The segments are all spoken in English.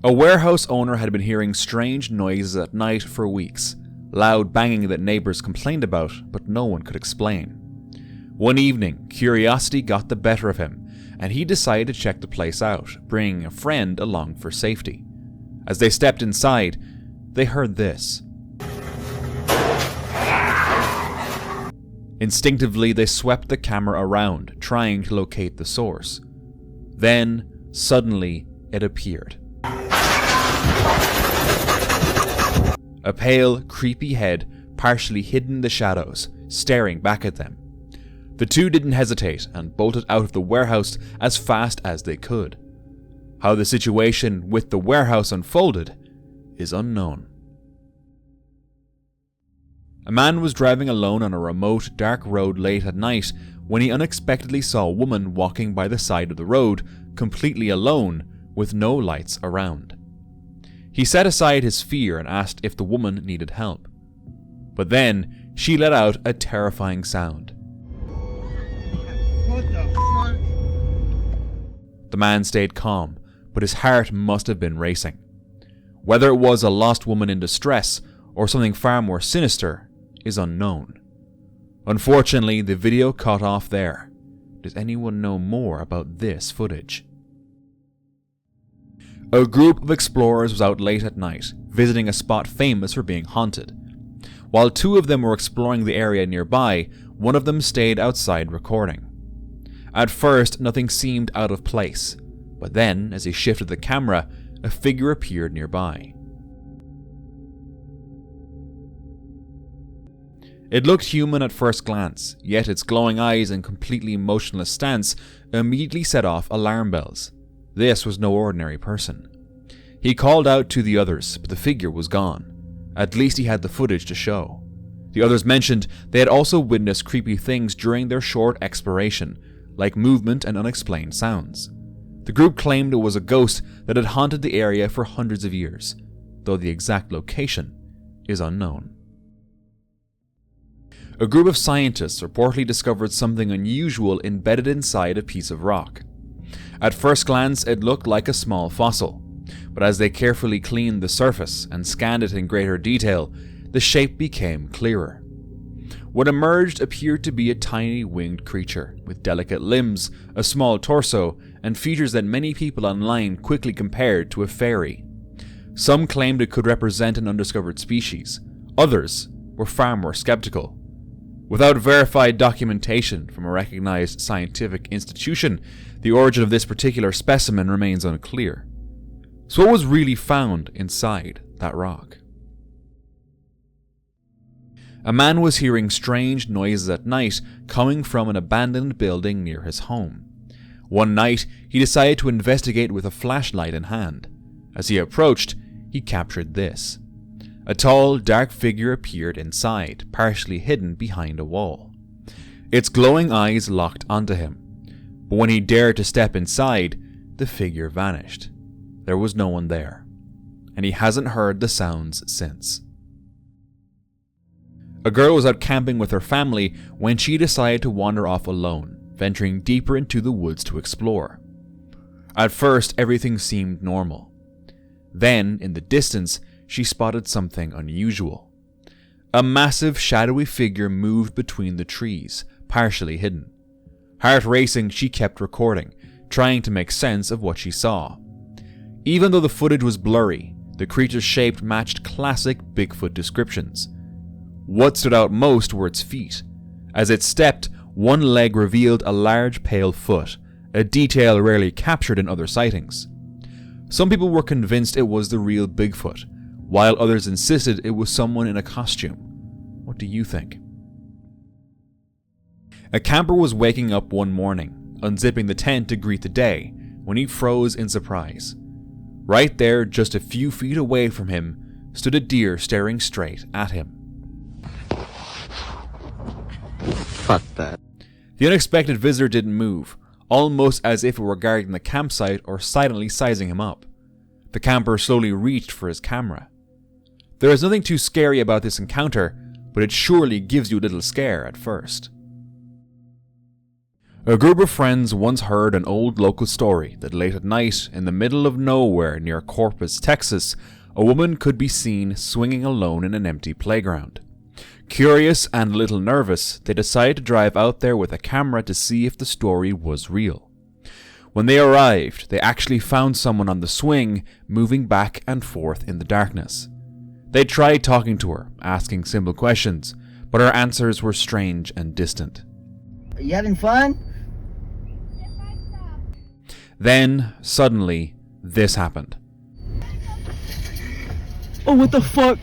A warehouse owner had been hearing strange noises at night for weeks, loud banging that neighbours complained about, but no one could explain. One evening, curiosity got the better of him, and he decided to check the place out, bringing a friend along for safety. As they stepped inside, they heard this. Instinctively, they swept the camera around, trying to locate the source. Then, suddenly, it appeared. A pale, creepy head partially hidden in the shadows, staring back at them. The two didn't hesitate and bolted out of the warehouse as fast as they could. How the situation with the warehouse unfolded is unknown. A man was driving alone on a remote, dark road late at night when he unexpectedly saw a woman walking by the side of the road, completely alone, with no lights around. He set aside his fear and asked if the woman needed help. But then, she let out a terrifying sound. What the fuck? The man stayed calm, but his heart must have been racing. Whether it was a lost woman in distress or something far more sinister is unknown. Unfortunately, the video cut off there. Does anyone know more about this footage? A group of explorers was out late at night, visiting a spot famous for being haunted. While two of them were exploring the area nearby, one of them stayed outside recording. At first, nothing seemed out of place, but then, as he shifted the camera, a figure appeared nearby. It looked human at first glance, yet its glowing eyes and completely motionless stance immediately set off alarm bells. This was no ordinary person. He called out to the others, but the figure was gone. At least he had the footage to show. The others mentioned they had also witnessed creepy things during their short exploration, like movement and unexplained sounds. The group claimed it was a ghost that had haunted the area for hundreds of years, though the exact location is unknown. A group of scientists reportedly discovered something unusual embedded inside a piece of rock. At first glance, it looked like a small fossil, but as they carefully cleaned the surface and scanned it in greater detail, the shape became clearer. What emerged appeared to be a tiny winged creature with delicate limbs, a small torso, and features that many people online quickly compared to a fairy. Some claimed it could represent an undiscovered species. Others were far more skeptical. Without verified documentation from a recognized scientific institution, the origin of this particular specimen remains unclear. So what was really found inside that rock? A man was hearing strange noises at night coming from an abandoned building near his home. One night, he decided to investigate with a flashlight in hand. As he approached, he captured this. A tall, dark figure appeared inside, partially hidden behind a wall. Its glowing eyes locked onto him, but when he dared to step inside, the figure vanished. There was no one there, and he hasn't heard the sounds since. A girl was out camping with her family when she decided to wander off alone, venturing deeper into the woods to explore. At first, everything seemed normal. Then, in the distance, she spotted something unusual. A massive, shadowy figure moved between the trees, partially hidden. Heart racing, she kept recording, trying to make sense of what she saw. Even though the footage was blurry, the creature's shape matched classic Bigfoot descriptions. What stood out most were its feet. As it stepped, one leg revealed a large pale foot, a detail rarely captured in other sightings. Some people were convinced it was the real Bigfoot, while others insisted it was someone in a costume. What do you think? A camper was waking up one morning, unzipping the tent to greet the day, when he froze in surprise. Right there, just a few feet away from him, stood a deer staring straight at him. Fuck that. The unexpected visitor didn't move, almost as if it were guarding the campsite or silently sizing him up. The camper slowly reached for his camera. There is nothing too scary about this encounter, but it surely gives you a little scare at first. A group of friends once heard an old local story that late at night, in the middle of nowhere near Corpus, Texas, a woman could be seen swinging alone in an empty playground. Curious and a little nervous, they decided to drive out there with a camera to see if the story was real. When they arrived, they actually found someone on the swing, moving back and forth in the darkness. They tried talking to her, asking simple questions, but her answers were strange and distant. Are you having fun? Then, suddenly, this happened. Oh, what the fuck?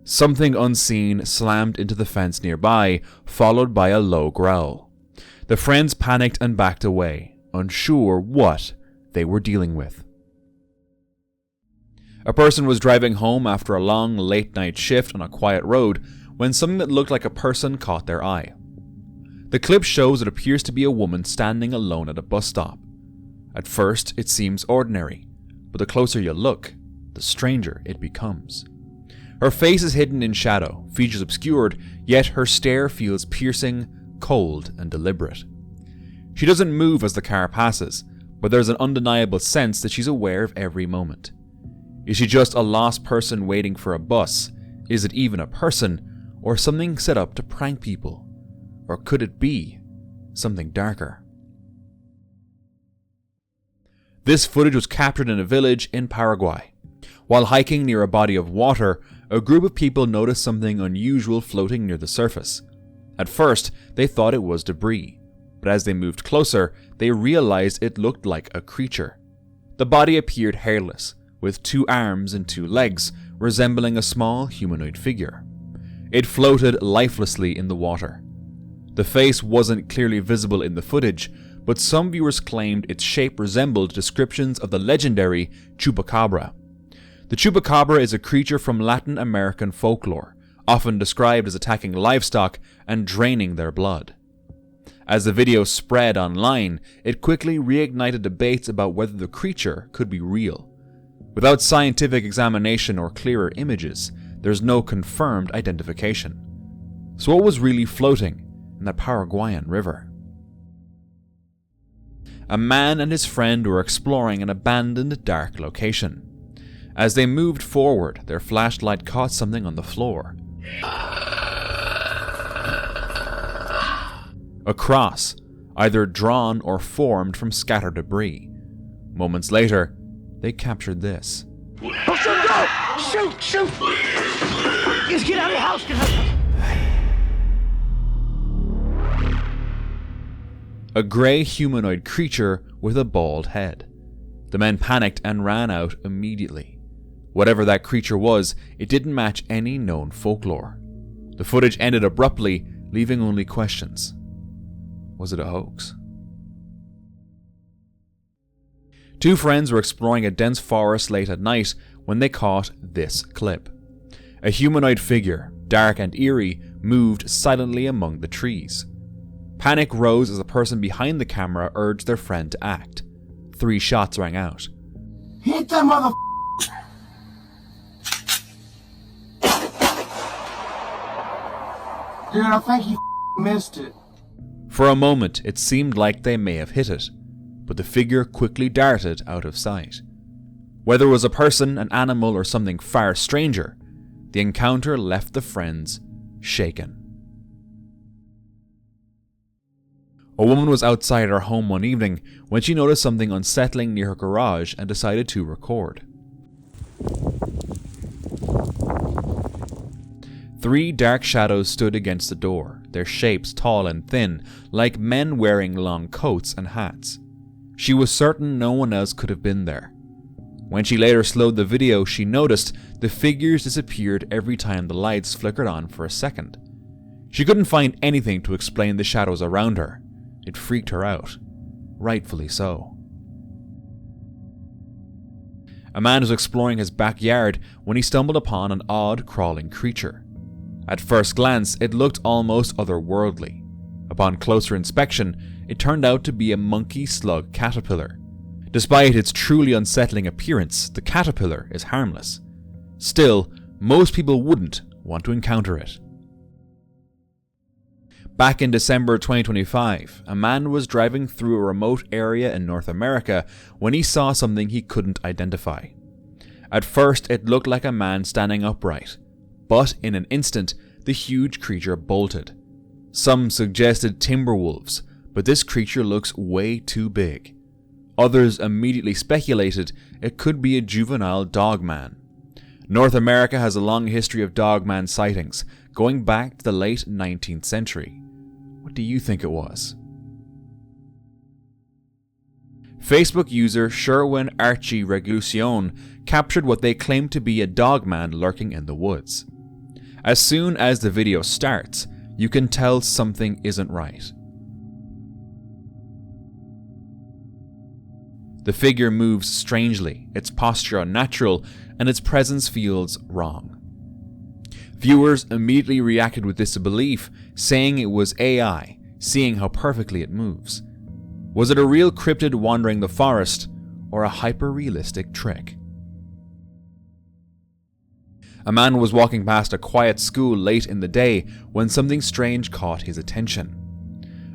Something unseen slammed into the fence nearby, followed by a low growl. The friends panicked and backed away, unsure what they were dealing with. A person was driving home after a long late-night shift on a quiet road when something that looked like a person caught their eye. The clip shows it appears to be a woman standing alone at a bus stop. At first, it seems ordinary, but the closer you look, the stranger it becomes. Her face is hidden in shadow, features obscured, yet her stare feels piercing, cold, and deliberate. She doesn't move as the car passes, but there's an undeniable sense that she's aware of every moment. Is she just a lost person waiting for a bus? Is it even a person, or something set up to prank people? Or could it be something darker? This footage was captured in a village in Paraguay. While hiking near a body of water, a group of people noticed something unusual floating near the surface. At first, they thought it was debris, but as they moved closer, they realized it looked like a creature. The body appeared hairless, with 2 arms and 2 legs, resembling a small humanoid figure. It floated lifelessly in the water. The face wasn't clearly visible in the footage, but some viewers claimed its shape resembled descriptions of the legendary chupacabra. The chupacabra is a creature from Latin American folklore, often described as attacking livestock and draining their blood. As the video spread online, it quickly reignited debates about whether the creature could be real. Without scientific examination or clearer images, there's no confirmed identification. So what was really floating in the Paraguayan river? A man and his friend were exploring an abandoned dark location. As they moved forward, their flashlight caught something on the floor. A cross, either drawn or formed from scattered debris. Moments later, they captured this. Shoot! Just get out of the house! A grey humanoid creature with a bald head. The men panicked and ran out immediately. Whatever that creature was, it didn't match any known folklore. The footage ended abruptly, leaving only questions. Was it a hoax? 2 friends were exploring a dense forest late at night when they caught this clip. A humanoid figure, dark and eerie, moved silently among the trees. Panic rose as the person behind the camera urged their friend to act. 3 shots rang out. Hit that mother. Dude, I think you missed it. For a moment, it seemed like they may have hit it, but the figure quickly darted out of sight. Whether it was a person, an animal, or something far stranger, the encounter left the friends shaken. A woman was outside her home one evening when she noticed something unsettling near her garage and decided to record. 3 dark shadows stood against the door, their shapes tall and thin, like men wearing long coats and hats. She was certain no one else could have been there. When she later slowed the video, she noticed the figures disappeared every time the lights flickered on for a second. She couldn't find anything to explain the shadows around her. It freaked her out. Rightfully so. A man was exploring his backyard when he stumbled upon an odd crawling creature. At first glance, it looked almost otherworldly. Upon closer inspection, it turned out to be a monkey slug caterpillar. Despite its truly unsettling appearance, the caterpillar is harmless. Still, most people wouldn't want to encounter it. Back in December 2025, a man was driving through a remote area in North America when he saw something he couldn't identify. At first, it looked like a man standing upright, but in an instant, the huge creature bolted. Some suggested timber wolves, but this creature looks way too big. Others immediately speculated it could be a juvenile dogman. North America has a long history of dogman sightings, going back to the late 19th century. What do you think it was? Facebook user Sherwin Archie Reglucion captured what they claimed to be a dogman lurking in the woods. As soon as the video starts, you can tell something isn't right. The figure moves strangely, its posture unnatural, and its presence feels wrong. Viewers immediately reacted with disbelief, saying it was AI, seeing how perfectly it moves. Was it a real cryptid wandering the forest, or a hyper-realistic trick? A man was walking past a quiet school late in the day when something strange caught his attention.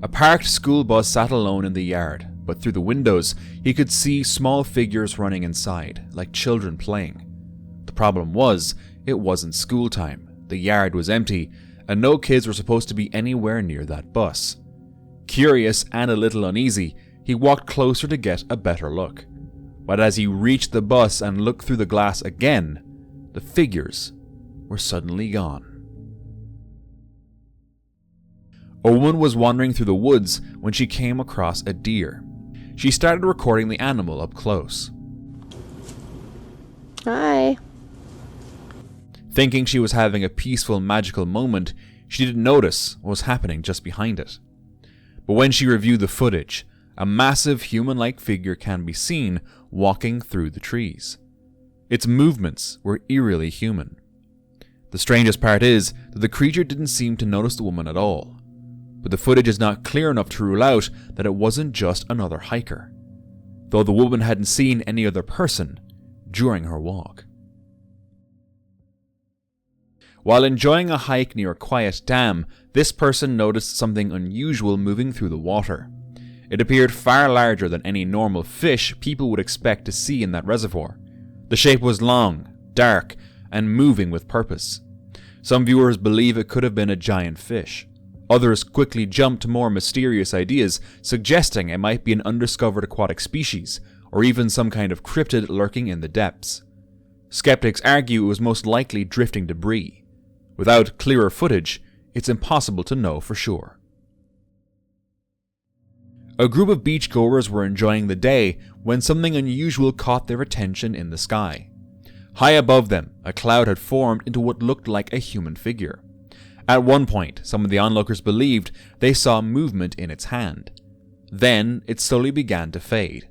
A parked school bus sat alone in the yard, but through the windows he could see small figures running inside, like children playing. The problem was, it wasn't school time, the yard was empty, and no kids were supposed to be anywhere near that bus. Curious and a little uneasy, he walked closer to get a better look. But as he reached the bus and looked through the glass again, the figures were suddenly gone. A woman was wandering through the woods when she came across a deer. She started recording the animal up close. Hi. Thinking she was having a peaceful, magical moment, she didn't notice what was happening just behind it. But when she reviewed the footage, a massive human-like figure can be seen walking through the trees. Its movements were eerily human. The strangest part is that the creature didn't seem to notice the woman at all. But the footage is not clear enough to rule out that it wasn't just another hiker, though the woman hadn't seen any other person during her walk. While enjoying a hike near a quiet dam, this person noticed something unusual moving through the water. It appeared far larger than any normal fish people would expect to see in that reservoir. The shape was long, dark, and moving with purpose. Some viewers believe it could have been a giant fish. Others quickly jumped to more mysterious ideas, suggesting it might be an undiscovered aquatic species, or even some kind of cryptid lurking in the depths. Skeptics argue it was most likely drifting debris. Without clearer footage, it's impossible to know for sure. A group of beachgoers were enjoying the day when something unusual caught their attention in the sky. High above them, a cloud had formed into what looked like a human figure. At one point, some of the onlookers believed they saw movement in its hand. Then, it slowly began to fade.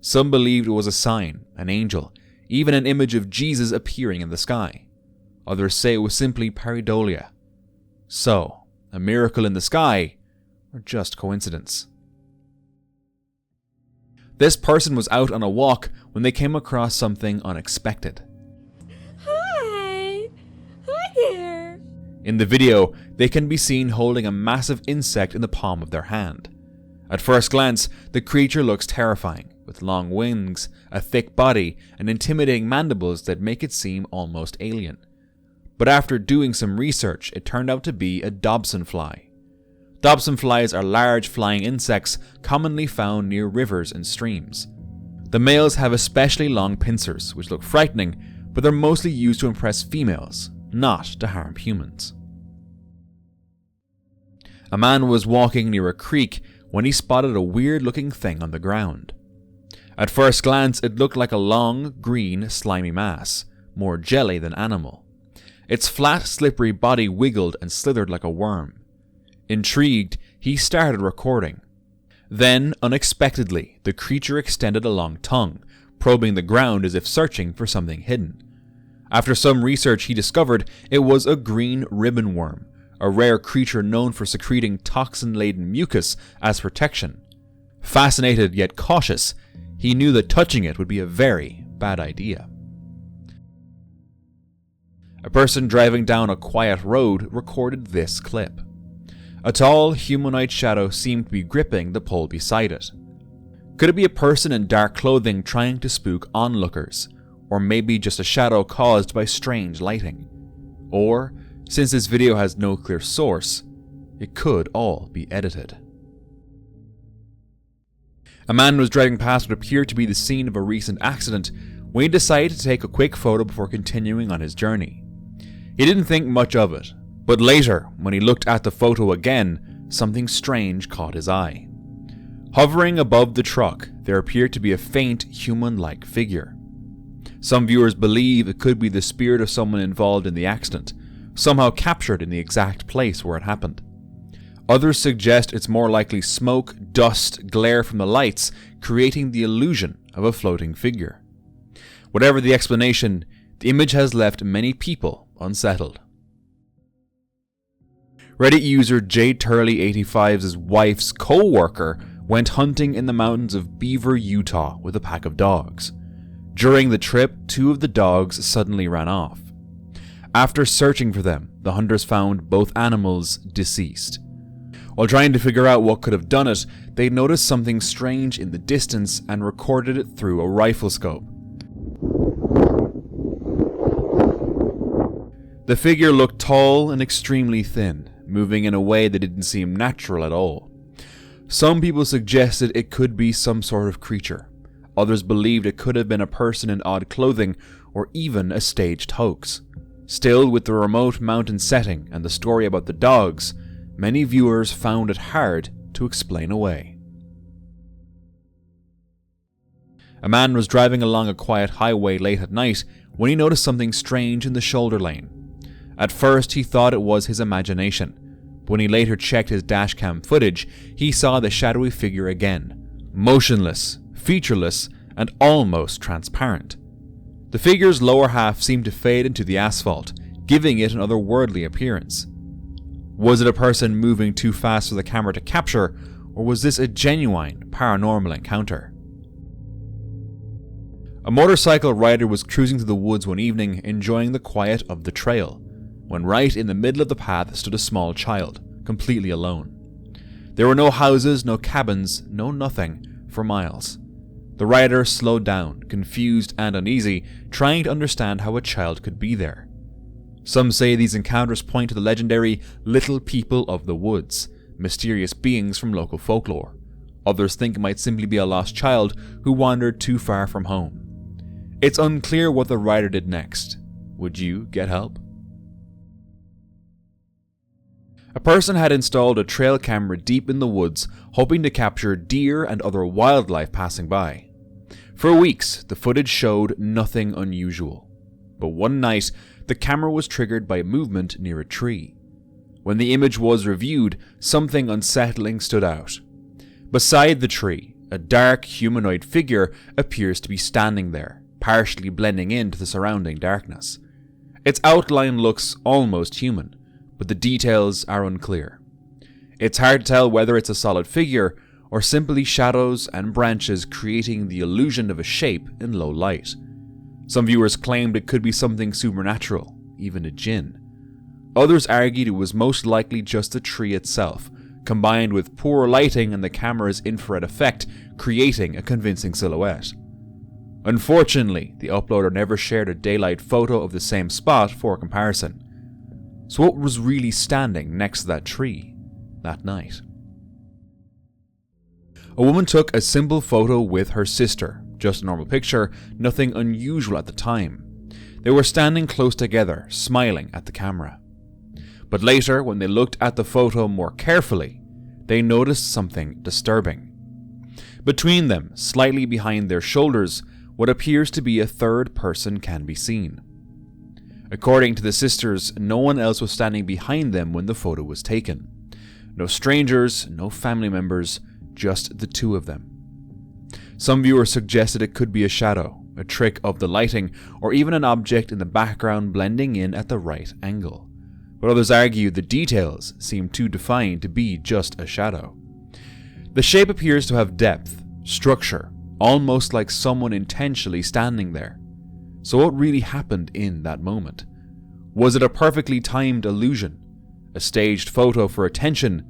Some believed it was a sign, an angel, even an image of Jesus appearing in the sky. Others say it was simply pareidolia. So, a miracle in the sky, or just coincidence? This person was out on a walk when they came across something unexpected. Hi. Hi there. In the video, they can be seen holding a massive insect in the palm of their hand. At first glance, the creature looks terrifying, with long wings, a thick body, and intimidating mandibles that make it seem almost alien. But after doing some research, it turned out to be a Dobsonfly. Dobsonflies are large flying insects commonly found near rivers and streams. The males have especially long pincers, which look frightening, but they're mostly used to impress females, not to harm humans. A man was walking near a creek when he spotted a weird-looking thing on the ground. At first glance, it looked like a long, green, slimy mass, more jelly than animal. Its flat, slippery body wiggled and slithered like a worm. Intrigued, he started recording. Then, unexpectedly, the creature extended a long tongue, probing the ground as if searching for something hidden. After some research, he discovered it was a green ribbon worm, a rare creature known for secreting toxin-laden mucus as protection. Fascinated yet cautious, he knew that touching it would be a very bad idea. A person driving down a quiet road recorded this clip. A tall, humanoid shadow seemed to be gripping the pole beside it. Could it be a person in dark clothing trying to spook onlookers, or maybe just a shadow caused by strange lighting? Or, since this video has no clear source, it could all be edited. A man was driving past what appeared to be the scene of a recent accident when he decided to take a quick photo before continuing on his journey. He didn't think much of it, but later, when he looked at the photo again, something strange caught his eye. Hovering above the truck, there appeared to be a faint human-like figure. Some viewers believe it could be the spirit of someone involved in the accident, somehow captured in the exact place where it happened. Others suggest it's more likely smoke, dust, glare from the lights, creating the illusion of a floating figure. Whatever the explanation, the image has left many people unsettled. Reddit user JTurley85's wife's co-worker went hunting in the mountains of Beaver, Utah with a pack of dogs. During the trip, 2 of the dogs suddenly ran off. After searching for them, the hunters found both animals deceased. While trying to figure out what could have done it, they noticed something strange in the distance and recorded it through a rifle scope. The figure looked tall and extremely thin, moving in a way that didn't seem natural at all. Some people suggested it could be some sort of creature. Others believed it could have been a person in odd clothing or even a staged hoax. Still, with the remote mountain setting and the story about the dogs, many viewers found it hard to explain away. A man was driving along a quiet highway late at night when he noticed something strange in the shoulder lane. At first, he thought it was his imagination, but when he later checked his dashcam footage, he saw the shadowy figure again, motionless, featureless, and almost transparent. The figure's lower half seemed to fade into the asphalt, giving it an otherworldly appearance. Was it a person moving too fast for the camera to capture, or was this a genuine paranormal encounter? A motorcycle rider was cruising through the woods one evening, enjoying the quiet of the trail, when right in the middle of the path stood a small child, completely alone. There were no houses, no cabins, no nothing, for miles. The rider slowed down, confused and uneasy, trying to understand how a child could be there. Some say these encounters point to the legendary little people of the woods, mysterious beings from local folklore. Others think it might simply be a lost child who wandered too far from home. It's unclear what the rider did next. Would you get help? A person had installed a trail camera deep in the woods, hoping to capture deer and other wildlife passing by. For weeks, the footage showed nothing unusual. But one night, the camera was triggered by movement near a tree. When the image was reviewed, something unsettling stood out. Beside the tree, a dark humanoid figure appears to be standing there, partially blending into the surrounding darkness. Its outline looks almost human, but the details are unclear. It's hard to tell whether it's a solid figure or simply shadows and branches creating the illusion of a shape in low light. Some viewers claimed it could be something supernatural, even a jinn. Others argued it was most likely just the tree itself, combined with poor lighting and the camera's infrared effect, creating a convincing silhouette. Unfortunately, the uploader never shared a daylight photo of the same spot for comparison. So what was really standing next to that tree that night? A woman took a simple photo with her sister, just a normal picture, nothing unusual at the time. They were standing close together, smiling at the camera. But later, when they looked at the photo more carefully, they noticed something disturbing. Between them, slightly behind their shoulders, what appears to be a third person can be seen. According to the sisters, no one else was standing behind them when the photo was taken. No strangers, no family members, just the two of them. Some viewers suggested it could be a shadow, a trick of the lighting, or even an object in the background blending in at the right angle. But others argued the details seemed too defined to be just a shadow. The shape appears to have depth, structure, almost like someone intentionally standing there. So what really happened in that moment? Was it a perfectly timed illusion? A staged photo for attention?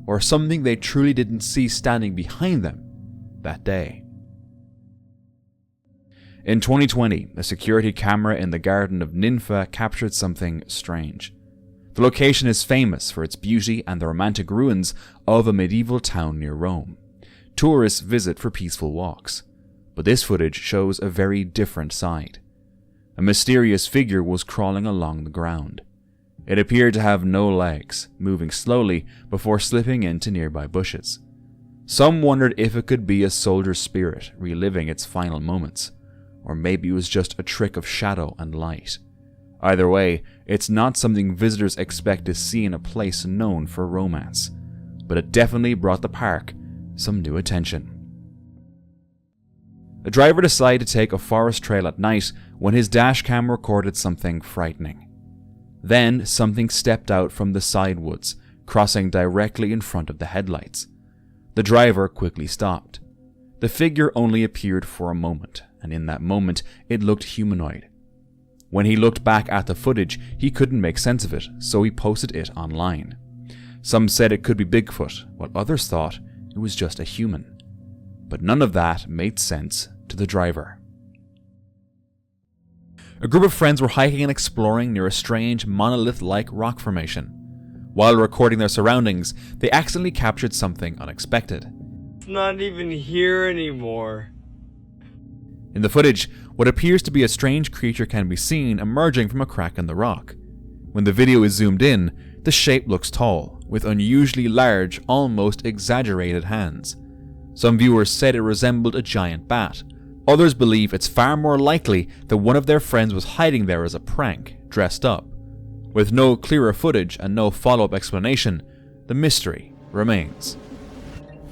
or something they truly didn't see standing behind them that day. In 2020, a security camera in the garden of Ninfa captured something strange. The location is famous for its beauty and the romantic ruins of a medieval town near Rome. Tourists visit for peaceful walks, but this footage shows a very different side. A mysterious figure was crawling along the ground. It appeared to have no legs, moving slowly before slipping into nearby bushes. Some wondered if it could be a soldier's spirit reliving its final moments, or maybe it was just a trick of shadow and light. Either way, it's not something visitors expect to see in a place known for romance, but it definitely brought the park some new attention. A driver decided to take a forest trail at night when his dash cam recorded something frightening. Then something stepped out from the side woods, crossing directly in front of the headlights. The driver quickly stopped. The figure only appeared for a moment, and in that moment it looked humanoid. When he looked back at the footage, he couldn't make sense of it, so he posted it online. Some said it could be Bigfoot, while others thought it was just a human. But none of that made sense to the driver. A group of friends were hiking and exploring near a strange monolith-like rock formation. While recording their surroundings, they accidentally captured something unexpected. It's not even here anymore. In the footage, what appears to be a strange creature can be seen emerging from a crack in the rock. When the video is zoomed in, the shape looks tall, with unusually large, almost exaggerated hands. Some viewers said it resembled a giant bat. Others believe it's far more likely that one of their friends was hiding there as a prank, dressed up. With no clearer footage and no follow-up explanation, the mystery remains.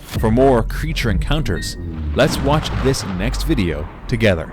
For more creature encounters, let's watch this next video together.